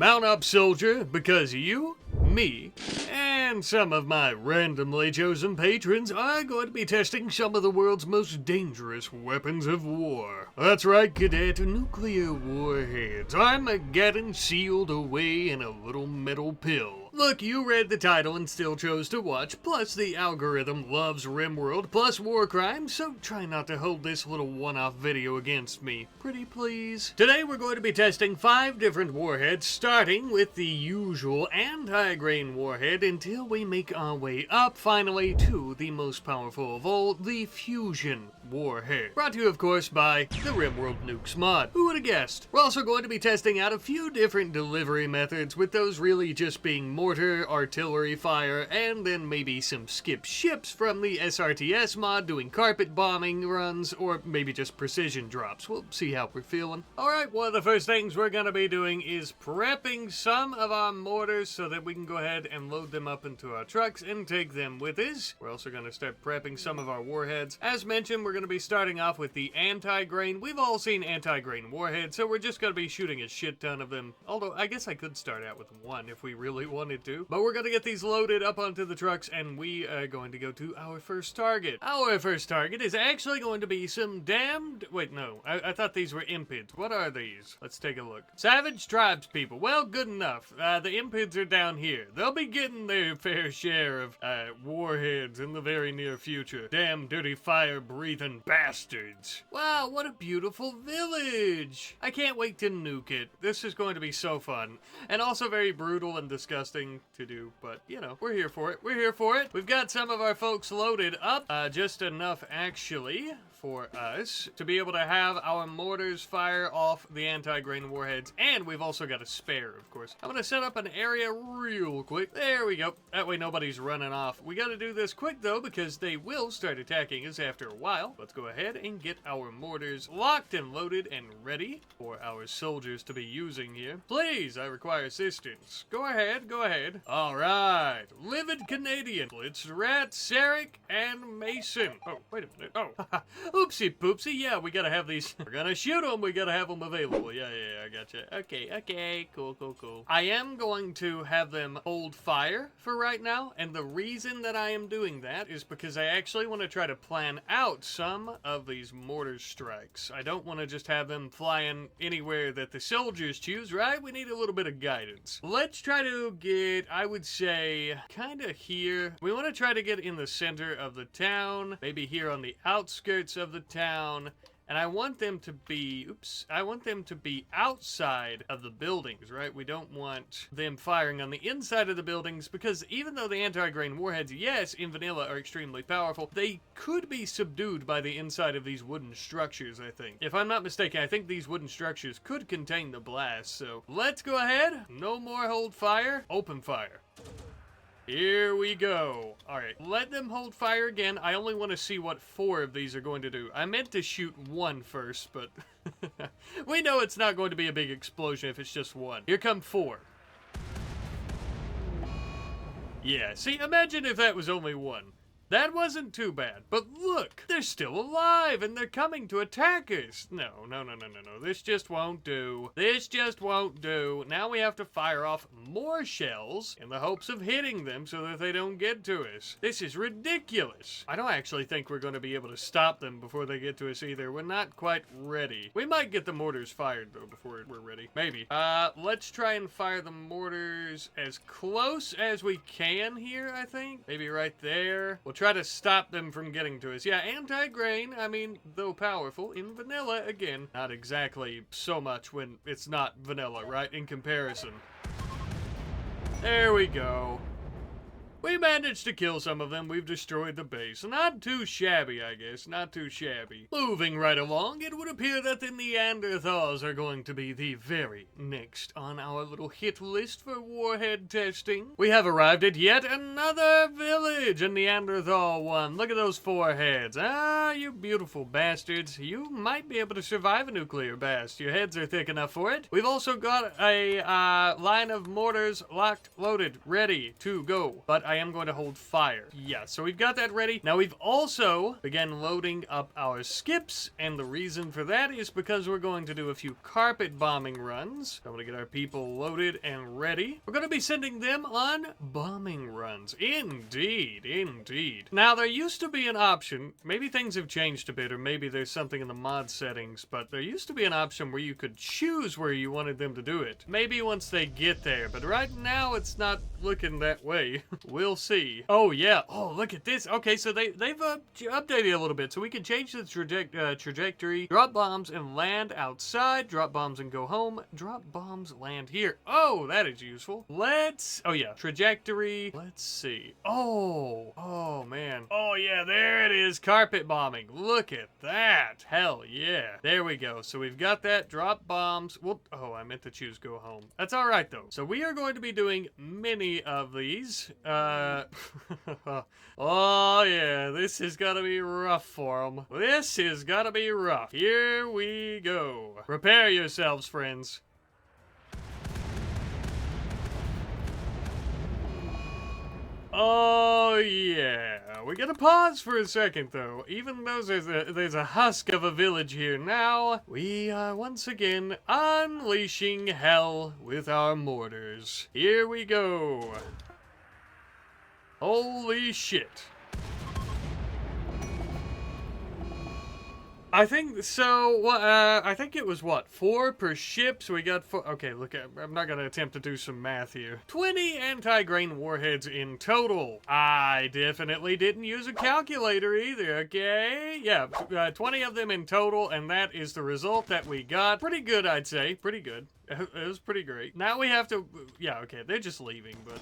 Mount up, soldier, because you, me, and some of my randomly chosen patrons are going to be testing some of the world's most dangerous weapons of war. That's right, cadet, nuclear warheads. Armageddon sealed away in a little metal pill. Look, you read the title and still chose to watch, plus the algorithm loves RimWorld, plus war crimes, so try not to hold this little one-off video against me. Pretty please? Today we're going to be testing 5 different warheads, starting with the usual anti-grain warhead until we make our way up, finally, to the most powerful of all, the fusion warhead. Brought to you, of course, by the RimWorld Nukes mod. Who would have guessed? We're also going to be testing out a few different delivery methods, with those really just being mortar, artillery fire, and then maybe some skip ships from the SRTS mod doing carpet bombing runs, or maybe just precision drops. We'll see how we're feeling. Alright, one of the first things we're going to be doing is prepping some of our mortars so that we can go ahead and load them up into our trucks and take them with us. We're also going to start prepping some of our warheads. As mentioned, we're going to be starting off with the anti-grain. We've all seen anti-grain warheads, so we're just going to be shooting a shit ton of them. Although, I guess I could start out with one if we really wanted to. But we're going to get these loaded up onto the trucks, and we are going to go to our first target. Our first target is actually going to be some damned... Wait, no. I thought these were Impeds. What are these? Let's take a look. Savage tribes people. Well, good enough. The Impeds are down here. They'll be getting their fair share of warheads in the very near future. Damn dirty fire-breathing bastards. Wow, what a beautiful village. I can't wait to nuke it. This is going to be so fun. And also very brutal and disgusting to do, but, you know, we're here for it. We're here for it. We've got some of our folks loaded up. Just enough, actually, for us to be able to have our mortars fire off the anti-grain warheads, and we've also got a spare, of course. I'm gonna set up an area real quick. There we go. That way nobody's running off. We gotta do this quick, though, because they will start attacking us after a while. Let's go ahead and get our mortars locked and loaded and ready for our soldiers to be using here. Please, I require assistance. Go ahead, go ahead. All right. Livid Canadian, Blitz Rat, Sarek, and Mason. Oh, wait a minute. Oh, oopsie poopsie. Yeah, we gotta have these. We're gonna shoot them. We gotta have them available. Yeah, I gotcha. Okay. Cool. I am going to have them hold fire for right now, and the reason that I am doing that is because I actually want to try to plan out some of these mortar strikes. I don't want to just have them flying anywhere that the soldiers choose, right? We need a little bit of guidance. Let's try to get, I would say, kind of here. We want to try to get in the center of the town, maybe here on the outskirts of the town, and I want them to be, I want them to be outside of the buildings, right? We don't want them firing on the inside of the buildings, because even though the anti-grain warheads, yes, in vanilla are extremely powerful, they could be subdued by the inside of these wooden structures, I think. If I'm not mistaken, I think these wooden structures could contain the blast, so let's go ahead. No more hold fire. Open fire. Here we go. Alright, let them hold fire again. I only want to see what 4 of these are going to do. I meant to shoot 1 first, but we know it's not going to be a big explosion if it's just 1. Here come 4. Yeah, see, imagine if that was only 1. That wasn't too bad, but look, they're still alive and they're coming to attack us. No, this just won't do. This just won't do. Now we have to fire off more shells in the hopes of hitting them so that they don't get to us. This is ridiculous. I don't actually think we're going to be able to stop them before they get to us either. We're not quite ready. We might get the mortars fired though before we're ready. Maybe. Let's try and fire the mortars as close as we can here, I think. Maybe right there. We'll try to stop them from getting to us. Yeah, anti-grain, I mean, though powerful, in vanilla, again, not exactly so much when it's not vanilla, right, in comparison. There we go. We managed to kill some of them. We've destroyed the base. Not too shabby, I guess. Not too shabby. Moving right along, it would appear that the Neanderthals are going to be the very next on our little hit list for warhead testing. We have arrived at yet another village, a Neanderthal one. Look at those 4 heads. Ah, you beautiful bastards. You might be able to survive a nuclear blast. Your heads are thick enough for it. We've also got a line of mortars locked, loaded, ready to go. But I am going to hold fire. Yeah, so we've got that ready. Now we've also begun loading up our skips, and the reason for that is because we're going to do a few carpet bombing runs. I'm going to get our people loaded and ready. We're going to be sending them on bombing runs. Indeed, indeed. Now there used to be an option, maybe things have changed a bit, or maybe there's something in the mod settings, but there used to be an option where you could choose where you wanted them to do it. Maybe once they get there, but right now it's not looking that way. We'll see. Oh yeah, oh look at this. Okay, so they've updated a little bit, so we can change the trajectory, drop bombs and land outside, drop bombs and go home, drop bombs, land here. Oh, that is useful. Oh yeah, trajectory, let's see. Oh man. Oh yeah, there it is, carpet bombing. Look at that. Hell yeah. There we go. So we've got that, drop bombs. Whoop. Oh, I meant to choose go home. That's all right though. So we are going to be doing many of these. Oh yeah, this is gonna be rough for them. This is gonna be rough. Here we go. Prepare yourselves, friends. Oh yeah, we're gonna pause for a second though. Even though there's a husk of a village here now, we are once again unleashing hell with our mortars. Here we go. Holy shit. I think so. I think it was what, 4 per ship. So we got 4. Okay, look, I'm not gonna attempt to do some math here. 20 anti-grain warheads in total. I definitely didn't use a calculator either. Okay, yeah, 20 of them in total, and that is the result that we got. Pretty good, I'd say. Pretty good. It was pretty great. Now we have to. Yeah, okay, they're just leaving, but.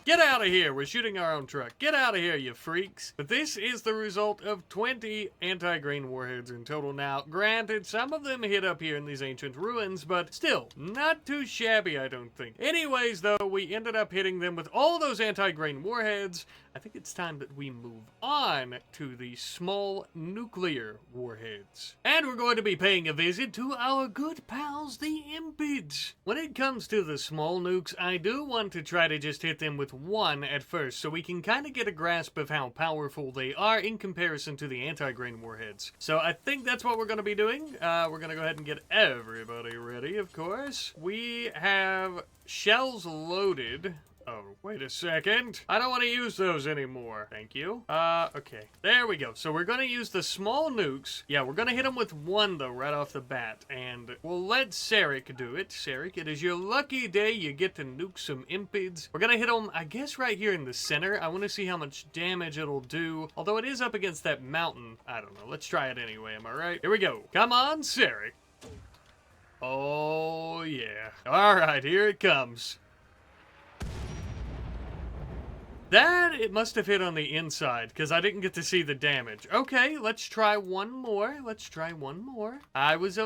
Get out of here! We're shooting our own truck. Get out of here, you freaks! But this is the result of 20 anti-grain warheads in total now. Granted, some of them hit up here in these ancient ruins, but still, not too shabby, I don't think. Anyways, though, we ended up hitting them with all those anti-grain warheads. I think it's time that we move on to the small nuclear warheads. And we're going to be paying a visit to our good pals, the Impeds. When it comes to the small nukes, I do want to try to just hit them with one at first, so we can kind of get a grasp of how powerful they are in comparison to the anti-grain warheads. So I think that's what we're going to be doing. We're going to go ahead and get everybody ready, of course. We have shells loaded. Oh, wait a second. I don't want to use those anymore. Thank you. Okay. There we go. So we're going to use the small nukes. Yeah, we're going to hit them with one, though, right off the bat. And we'll let Sarek do it. Sarek, it is your lucky day. You get to nuke some Impeds. We're going to hit them, I guess, right here in the center. I want to see how much damage it'll do. Although it is up against that mountain. I don't know. Let's try it anyway. Am I right? Here we go. Come on, Sarek. Oh, yeah. All right, here it comes. That, it must have hit on the inside, because I didn't get to see the damage. Okay, let's try one more. Let's try one more. I was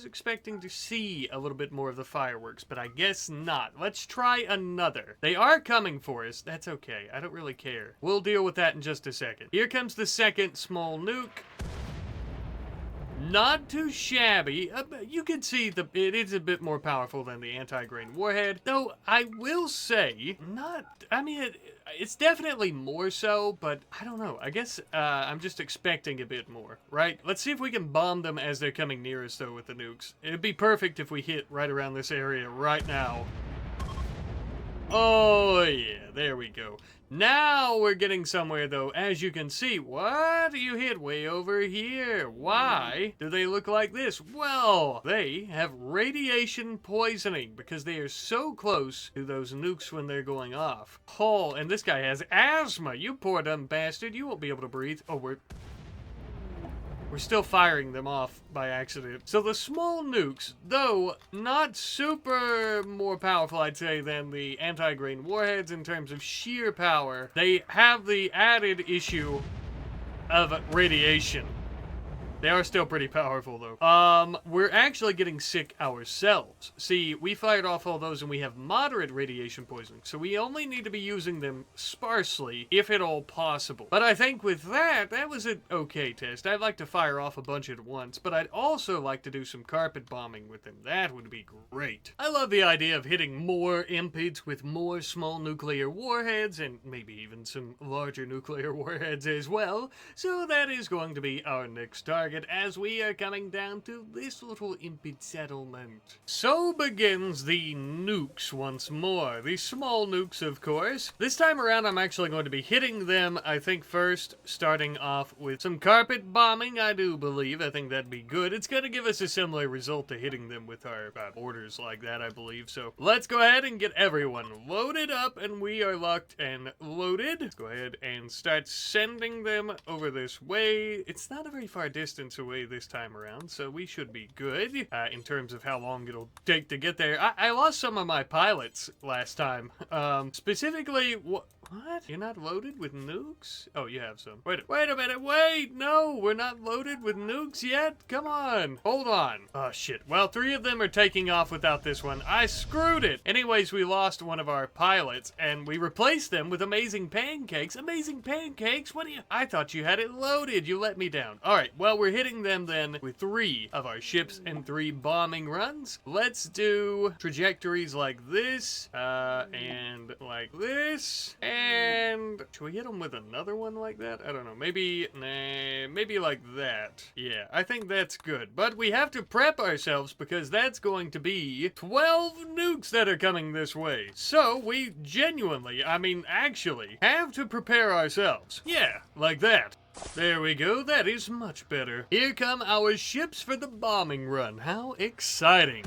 expecting to see a little bit more of the fireworks, but I guess not. Let's try another. They are coming for us. That's okay. I don't really care. We'll deal with that in just a second. Here comes the second small nuke. Not too shabby. You can see it is a bit more powerful than the anti-grain warhead, though I will say, it's definitely more so, but I don't know. I guess I'm just expecting a bit more, right? Let's see if we can bomb them as they're coming near us, though, with the nukes. It'd be perfect if we hit right around this area right now. Oh, yeah, there we go. Now we're getting somewhere, though. As you can see, what? You hit way over here. Why do they look like this? Well, they have radiation poisoning because they are so close to those nukes when they're going off. Oh, and this guy has asthma. You poor dumb bastard. You won't be able to breathe. Oh, we're still firing them off by accident. So the small nukes, though not super more powerful, I'd say, than the anti-grain warheads in terms of sheer power, they have the added issue of radiation. They are still pretty powerful, though. We're actually getting sick ourselves. See, we fired off all those and we have moderate radiation poisoning, so we only need to be using them sparsely, if at all possible. But I think with that was an okay test. I'd like to fire off a bunch at once, but I'd also like to do some carpet bombing with them. That would be great. I love the idea of hitting more Impeds with more small nuclear warheads, and maybe even some larger nuclear warheads as well. So that is going to be our next target as we are coming down to this little Imped settlement. So begins the nukes once more. The small nukes, of course. This time around, I'm actually going to be hitting them, I think, first, starting off with some carpet bombing, I do believe. I think that'd be good. It's going to give us a similar result to hitting them with our orders like that, I believe. So let's go ahead and get everyone loaded up, and we are locked and loaded. Let's go ahead and start sending them over this way. It's not a very far distance away this time around, so we should be good in terms of how long it'll take to get there. I lost some of my pilots last time. Specifically, what? You're not loaded with nukes? Oh, you have some. Wait a minute. Wait! No, we're not loaded with nukes yet? Come on. Hold on. Oh, shit. Well, 3 of them are taking off without this one. I screwed it. Anyways, we lost one of our pilots, and we replaced them with amazing pancakes. Amazing pancakes? What do you... I thought you had it loaded. You let me down. All right. Well, we're hitting them then with 3 of our ships and 3 bombing runs. Let's do trajectories like this, and like this, and should we hit them with another one like that? I don't know. Maybe like that. Yeah, I think that's good. But we have to prep ourselves because that's going to be 12 nukes that are coming this way. So we genuinely, actually, have to prepare ourselves. Yeah, like that. There we go, that is much better. Here come our ships for the bombing run. How exciting.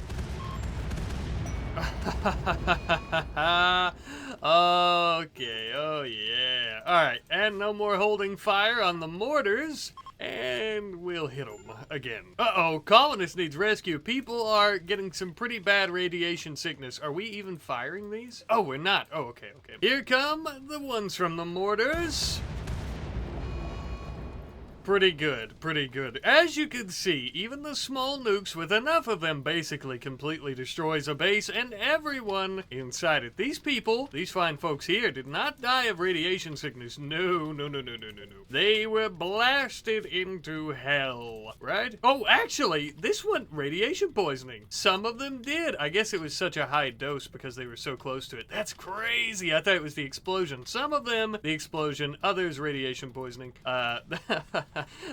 Okay, oh yeah. Alright, and no more holding fire on the mortars. And we'll hit them again. Uh-oh, colonist needs rescue. People are getting some pretty bad radiation sickness. Are we even firing these? Oh, we're not. Oh, okay. Here come the ones from the mortars. Pretty good. As you can see, even the small nukes with enough of them basically completely destroys a base and everyone inside it. These people, these fine folks here, did not die of radiation sickness. No. They were blasted into hell, right? Oh, actually, this one, radiation poisoning. Some of them did. I guess it was such a high dose because they were so close to it. That's crazy. I thought it was the explosion. Some of them, the explosion, others, radiation poisoning.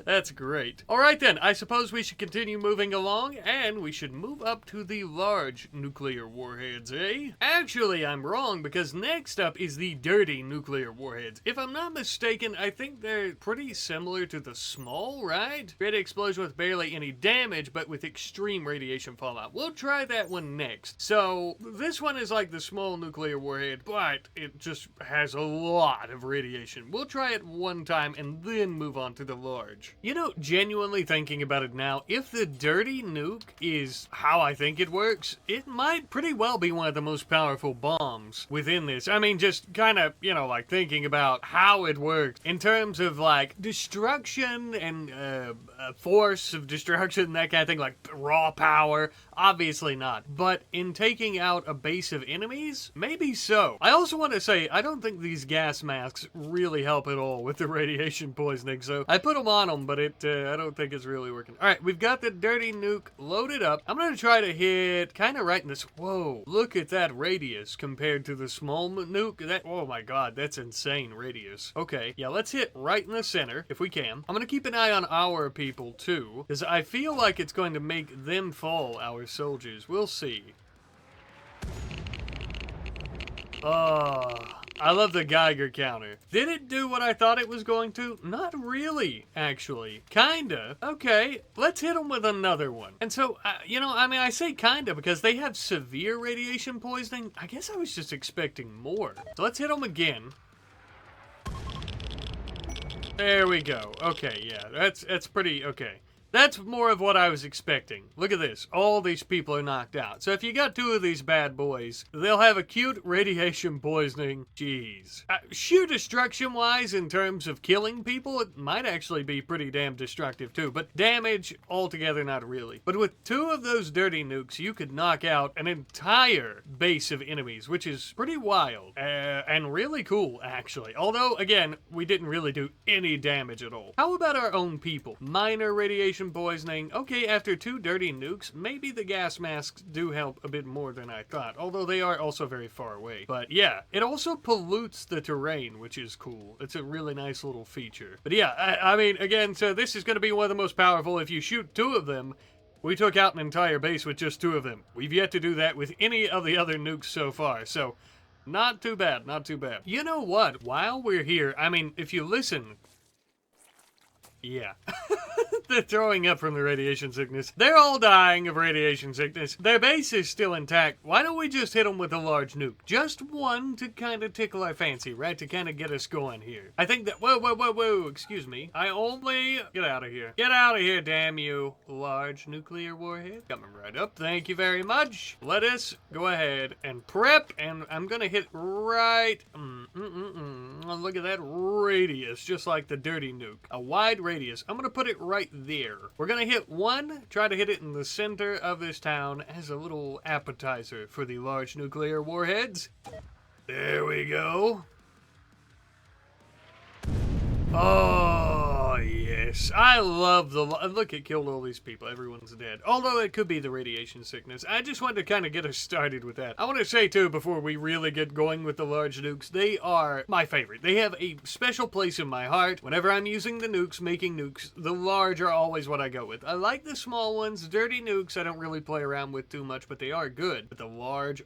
That's great. All right then, I suppose we should continue moving along, and we should move up to the large nuclear warheads, eh? Actually, I'm wrong, because next up is the dirty nuclear warheads. If I'm not mistaken, I think they're pretty similar to the small, right? Great explosion with barely any damage, but with extreme radiation fallout. We'll try that one next. So, this one is like the small nuclear warhead, but it just has a lot of radiation. We'll try it one time and then move on to the large. You know, genuinely thinking about it now, if the dirty nuke is how I think it works, it might pretty well be one of the most powerful bombs within this. I mean, just kind of, like thinking about how it works in terms of like destruction and force of destruction, that kind of thing, like raw power. Obviously not. But in taking out a base of enemies, maybe so. I also want to say, I don't think these gas masks really help at all with the radiation poisoning, so I put them on them, but I don't think it's really working. Alright, we've got the dirty nuke loaded up. I'm gonna try to hit kind of right in this. Whoa, look at that radius compared to the small nuke. Oh my god, that's insane radius. Okay, yeah, let's hit right in the center if we can. I'm gonna keep an eye on our people too, because I feel like it's going to make them fall, our soldiers. We'll see. I love the Geiger counter. Did it do what I thought it was going to? Not really, actually. Kinda. Okay, let's hit them with another one. And so, I say kinda because they have severe radiation poisoning. I guess I was just expecting more. So let's hit them again. There we go. Okay, yeah, that's pretty okay. That's more of what I was expecting. Look at this. All these people are knocked out. So if you got 2 of these bad boys, they'll have acute radiation poisoning. Jeez. Sheer destruction-wise, in terms of killing people, it might actually be pretty damn destructive too. But damage, altogether, not really. But with 2 of those dirty nukes, you could knock out an entire base of enemies, which is pretty wild. And really cool, actually. Although, again, we didn't really do any damage at all. How about our own people? Minor radiation poisoning. Okay, after 2 dirty nukes, maybe the gas masks do help a bit more than I thought, although they are also very far away. But yeah, it also pollutes the terrain, which is cool. It's a really nice little feature. But yeah, I mean, again, so this is going to be one of the most powerful. If you shoot 2 of them, we took out an entire base with just 2 of them. We've yet to do that with any of the other nukes so far, so not too bad, not too bad. You know what? While we're here, I mean, if you listen... Yeah. They're throwing up from the radiation sickness. They're all dying of radiation sickness. Their base is still intact. Why don't we just hit them with a large nuke? Just one to kind of tickle our fancy, right? To kind of get us going here. I think that... Whoa. Excuse me. I only... Get out of here. Get out of here, damn you. Large nuclear warhead. Coming right up. Thank you very much. Let us go ahead and prep. And I'm going to hit right... Look at that radius. Just like the dirty nuke. A wide radius. I'm going to put it right there. We're gonna hit one, try to hit it in the center of this town as a little appetizer for the large nuclear warheads. There we go. Oh, yes. I love the... Look, it killed all these people. Everyone's dead. Although it could be the radiation sickness. I just wanted to kind of get us started with that. I want to say, too, before we really get going with the large nukes, they are my favorite. They have a special place in my heart. Whenever I'm using the nukes, making nukes, the large are always what I go with. I like the small ones. Dirty nukes, I don't really play around with too much, but they are good. But the large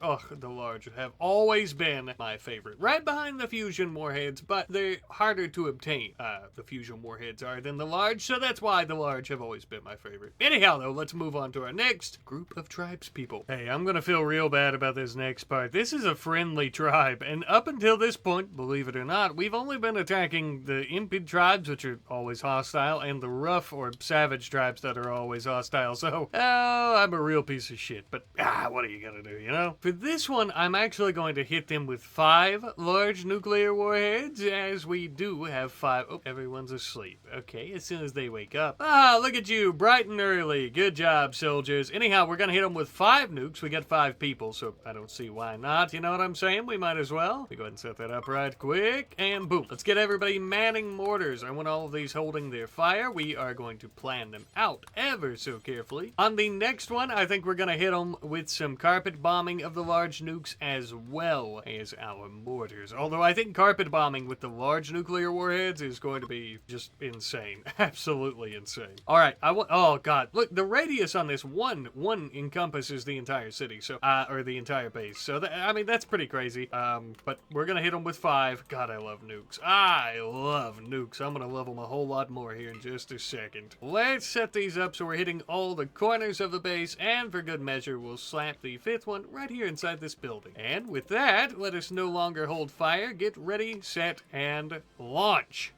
have always been my favorite. Right behind the fusion warheads, but they're harder to obtain. The fusion warheads are than the large, so that's why the large have always been my favorite. Anyhow, though, let's move on to our next group of tribespeople. Hey, I'm gonna feel real bad about this next part. This is a friendly tribe, and up until this point, believe it or not, we've only been attacking the Imped tribes, which are always hostile, and the rough or savage tribes that are always hostile, so, I'm a real piece of shit, but, what are you gonna do, you know? For this one, I'm actually going to hit them with 5 large nuclear warheads, as we do have 5. Oh, everyone's asleep. Okay, as soon as they wake up. Look at you, bright and early. Good job, soldiers. Anyhow, we're gonna hit them with 5 nukes. We got 5 people, so I don't see why not. You know what I'm saying? We might as well. Let me go ahead and set that up right quick, and boom. Let's get everybody manning mortars. I want all of these holding their fire. We are going to plan them out ever so carefully. On the next one, I think we're gonna hit them with some carpet bombing of the large nukes as well as our mortars. Although I think carpet bombing with the large nuclear warheads is going to be just insane. Absolutely insane. All right, oh god, look, the radius on this one encompasses the entire city, so or the entire base. So I mean, that's pretty crazy. But we're gonna hit them with 5. God, I love nukes. I love nukes. I'm gonna love them a whole lot more here in just a second. Let's set these up so we're hitting all the corners of the base, and for good measure, we'll slap the 5th one right here inside this building. And with that, let us no longer hold fire. Get ready, set, and launch.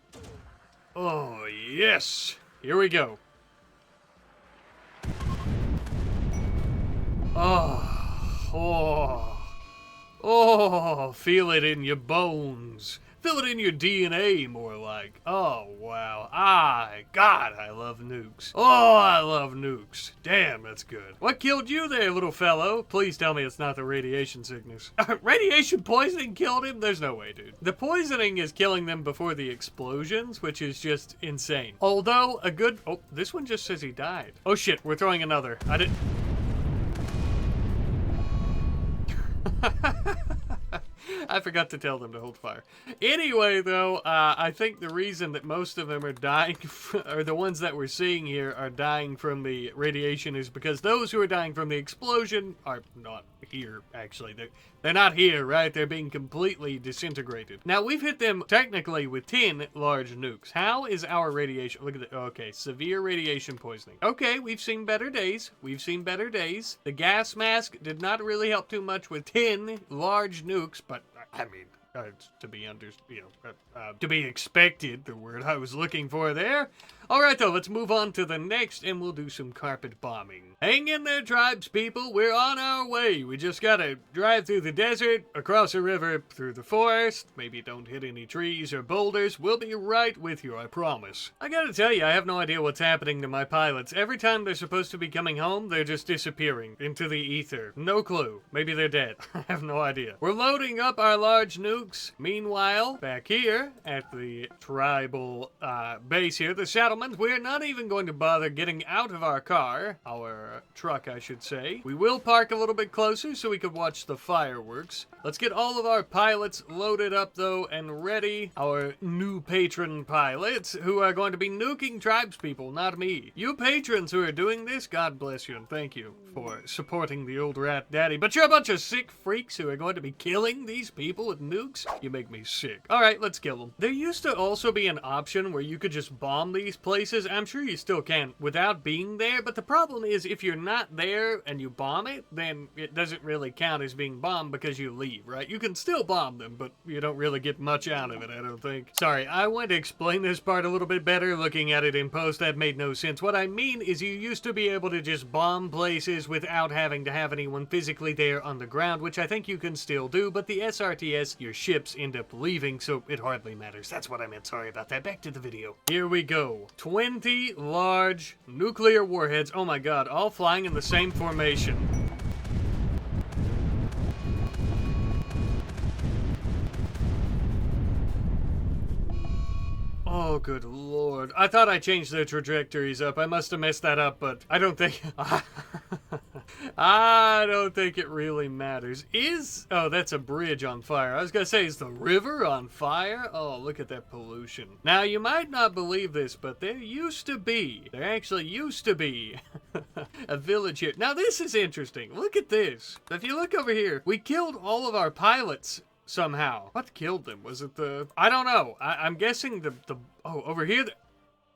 Oh, yes! Here we go. Oh, feel it in your bones. Feel it in your DNA, more like. Oh, wow. God, I love nukes. Oh, I love nukes. Damn, that's good. What killed you there, little fellow? Please tell me it's not the radiation sickness. Radiation poisoning killed him? There's no way, dude. The poisoning is killing them before the explosions, which is just insane. Although, oh, this one just says he died. Oh shit, we're throwing another. I forgot to tell them to hold fire. Anyway, though, I think the reason that most of them are dying, or the ones that we're seeing here are dying from the radiation, is because those who are dying from the explosion are not here, actually. They're not here, right? They're being completely disintegrated. Now, we've hit them technically with 10 large nukes. How is our radiation? Look at it. Okay, severe radiation poisoning. Okay, we've seen better days. We've seen better days. The gas mask did not really help too much with 10 large nukes, but I mean, to be to be expected, the word I was looking for there. All right, though, let's move on to the next, and we'll do some carpet bombing. Hang in there, tribes people. We're on our way. We just gotta drive through the desert, across a river, through the forest. Maybe don't hit any trees or boulders. We'll be right with you, I promise. I gotta tell you, I have no idea what's happening to my pilots. Every time they're supposed to be coming home, they're just disappearing into the ether. No clue. Maybe they're dead. I have no idea. We're loading up our large nukes. Meanwhile, back here at the tribal base here, the settlement, we're not even going to bother getting out of our car, our truck, I should say. We will park a little bit closer so we could watch the fireworks. Let's get all of our pilots loaded up, though, and ready. Our new patron pilots, who are going to be nuking tribespeople, not me. You patrons who are doing this, God bless you, and thank you for supporting the old rat daddy. But you're a bunch of sick freaks who are going to be killing these people with nukes? You make me sick. All right, let's kill them. There used to also be an option where you could just bomb these places. I'm sure you still can without being there, but the problem is if you're not there and you bomb it, then it doesn't really count as being bombed because you leave, right? You can still bomb them, but you don't really get much out of it, I don't think. Sorry, I want to explain this part a little bit better. Looking at it in post, that made no sense. What I mean is you used to be able to just bomb places without having to have anyone physically there on the ground, which I think you can still do, but the SRTS, your ships end up leaving, so it hardly matters. That's what I meant. Sorry about that. Back to the video. Here we go. 20 large nuclear warheads. Oh my god, all flying in the same formation. Oh, good lord. I thought I changed their trajectories up. I must have messed that up, but I don't think... I don't think it really matters. Oh, that's a bridge on fire. I was gonna say, is the river on fire? Oh, look at that pollution. Now, you might not believe this, but there actually used to be a village here. Now, this is interesting. Look at this. If you look over here, we killed all of our pilots somehow. What killed them? Was it I don't know. I'm guessing oh, over here.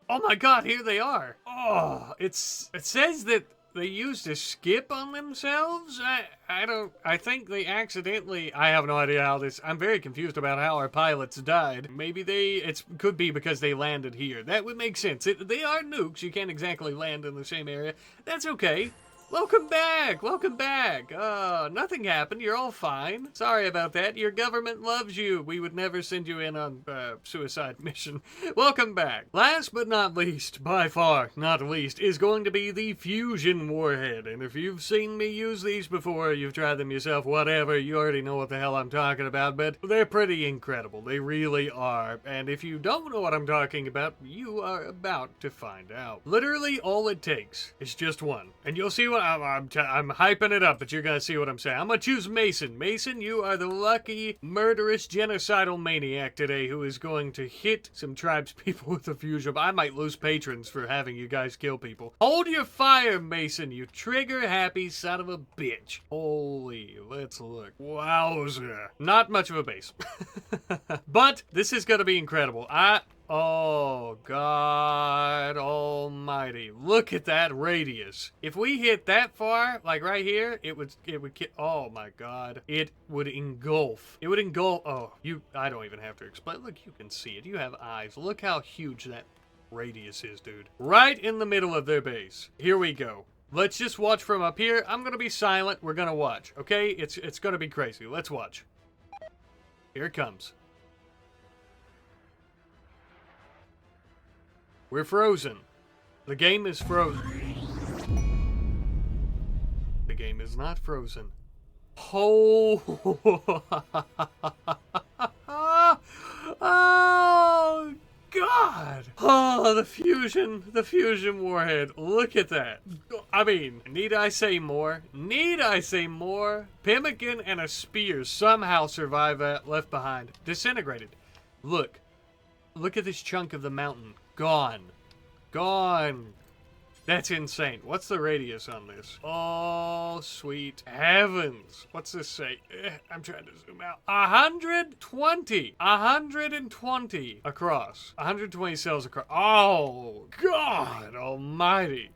Oh my god, here they are. Oh, it says that they used a skip on themselves? I think they accidentally, I have no idea how I'm very confused about how our pilots died. Maybe it could be because they landed here. That would make sense. They are nukes. You can't exactly land in the same area. That's okay. Welcome back! Welcome back! Nothing happened. You're all fine. Sorry about that. Your government loves you. We would never send you in on suicide mission. Welcome back. Last but not least, by far not least, is going to be the fusion warhead. And if you've seen me use these before, you've tried them yourself, whatever, you already know what the hell I'm talking about, but they're pretty incredible. They really are. And if you don't know what I'm talking about, you are about to find out. Literally, all it takes is just one. And you'll see what I'm hyping it up, but you're gonna see what I'm saying. I'm gonna choose Mason. Mason, you are the lucky, murderous, genocidal maniac today who is going to hit some tribespeople with a fusion. I might lose patrons for having you guys kill people. Hold your fire, Mason, you trigger-happy son of a bitch. Holy, let's look. Wowza. Not much of a base. But this is gonna be incredible. Oh, God almighty. Look at that radius. If we hit that far, like right here, it would oh my God. It would engulf. It would engulf. Oh, I don't even have to explain. Look, you can see it. You have eyes. Look how huge that radius is, dude. Right in the middle of their base. Here we go. Let's just watch from up here. I'm gonna be silent. We're gonna watch, okay? It's gonna be crazy. Let's watch. Here it comes. We're frozen. The game is frozen. The game is not frozen. Oh, oh God. Oh, the fusion warhead. Look at that. I mean, need I say more? Need I say more? Pemmican and a spear somehow survive that, left behind. Disintegrated. Look at this chunk of the mountain. Gone. Gone. That's insane. What's the radius on this? Oh, sweet heavens. What's this say? I'm trying to zoom out. 120. 120 across. 120 cells across. Oh, God almighty.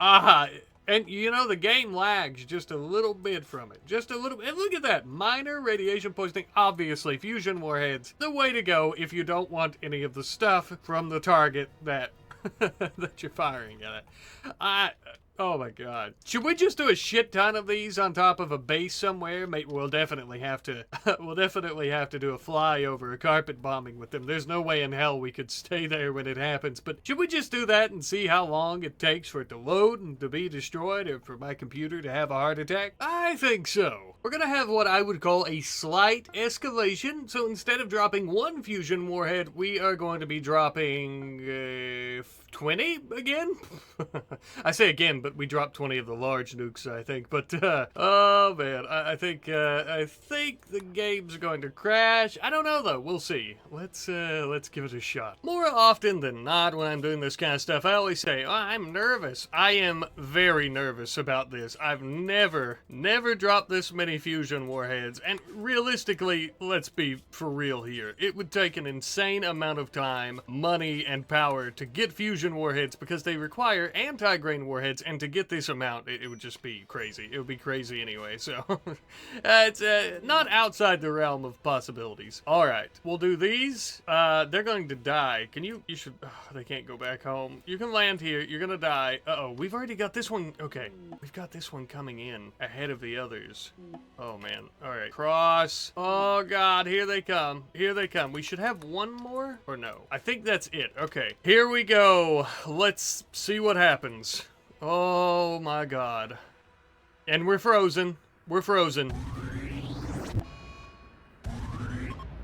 And you know, the game lags just a little bit from it. Just a little bit. And look at that. Minor radiation poisoning. Obviously, fusion warheads, the way to go if you don't want any of the stuff from the target that that you're firing at it. Oh my god. Should we just do a shit ton of these on top of a base somewhere? Mate, we'll definitely have to do a flyover, a carpet bombing with them. There's no way in hell we could stay there when it happens. But should we just do that and see how long it takes for it to load and to be destroyed, or for my computer to have a heart attack? I think so. We're gonna have what I would call a slight escalation. So instead of dropping one fusion warhead, we are going to be dropping 20 again? I say again, but we dropped 20 of the large nukes, I think. But, oh man, I think the game's going to crash. I don't know though, we'll see. Let's give it a shot. More often than not when I'm doing this kind of stuff, I always say, oh, I'm nervous. I am very nervous about this. I've never dropped this many fusion warheads, and realistically, let's be for real here. It would take an insane amount of time, money, and power to get fusion warheads because they require anti-grain warheads, and to get this amount, it would just be crazy. It would be crazy anyway, so it's not outside the realm of possibilities. Alright, we'll do these. They're going to die. You should, they can't go back home. You can land here, you're gonna die. Uh-oh, we've already got this one, okay. We've got this one coming in ahead of the others. Oh man, alright. Cross. Oh god, here they come. Here they come. We should have one more, or no? I think that's it, okay. Here we go. Let's see what happens. Oh my god. And we're frozen. We're frozen.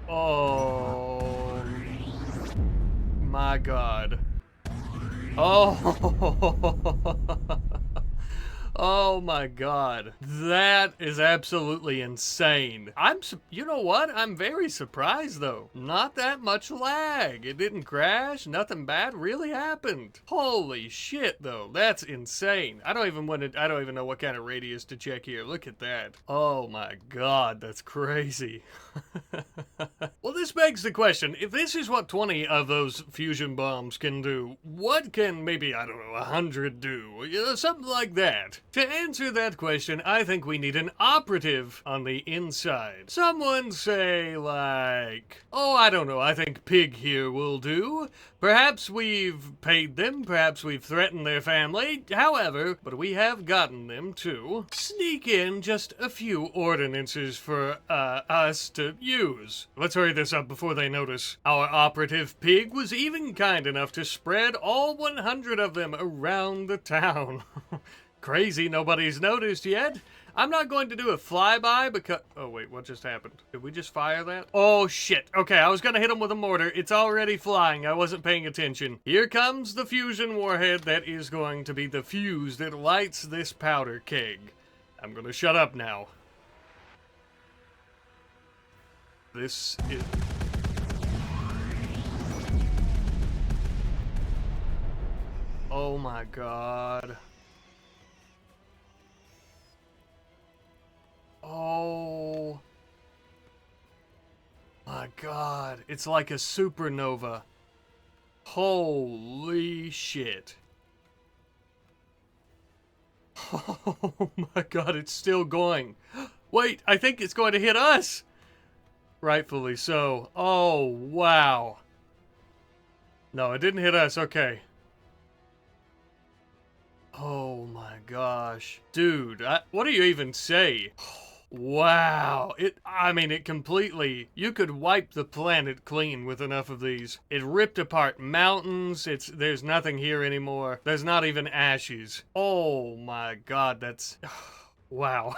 Oh my god. Oh. Oh my god. That is absolutely insane. You know what? I'm very surprised though. Not that much lag. It didn't crash. Nothing bad really happened. Holy shit though. That's insane. I don't even know what kind of radius to check here. Look at that. Oh my god. That's crazy. Well, this begs the question. If this is what 20 of those fusion bombs can do, what can maybe, I don't know, 100 do? You know, something like that. To answer that question, I think we need an operative on the inside. Someone say, like, oh, I don't know, I think Pig here will do. Perhaps we've paid them, perhaps we've threatened their family, however, but we have gotten them to sneak in just a few ordinances for us to use. Let's hurry this up before they notice. Our operative Pig was even kind enough to spread all 100 of them around the town. Crazy, nobody's noticed yet. I'm not going to do a flyby because... Oh, wait, what just happened? Did we just fire that? Oh, shit. Okay, I was gonna hit him with a mortar. It's already flying. I wasn't paying attention. Here comes the fusion warhead that is going to be the fuse that lights this powder keg. I'm gonna shut up now. This is... Oh my god. Oh my god, it's like a supernova. Holy shit. Oh my god, it's still going. Wait, I think it's going to hit us. Rightfully so. Oh, wow. No, it didn't hit us, okay. Oh my gosh. Dude, what do you even say? Wow. It completely... You could wipe the planet clean with enough of these. It ripped apart mountains. There's nothing here anymore. There's not even ashes. Oh my god, that's... Wow.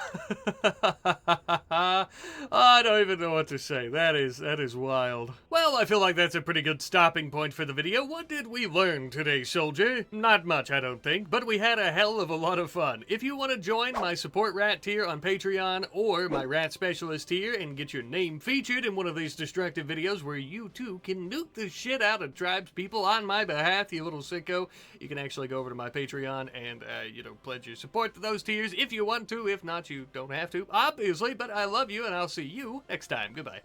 I don't even know what to say. That is wild. Well, I feel like that's a pretty good stopping point for the video. What did we learn today, soldier? Not much, I don't think, but we had a hell of a lot of fun. If you want to join my support rat tier on Patreon or my rat specialist tier and get your name featured in one of these destructive videos where you too can nuke the shit out of tribes people on my behalf, you little sicko, you can actually go over to my Patreon and, pledge your support to those tiers if you want to. If not, you don't have to, obviously, but I love you, and I'll see you next time. Goodbye.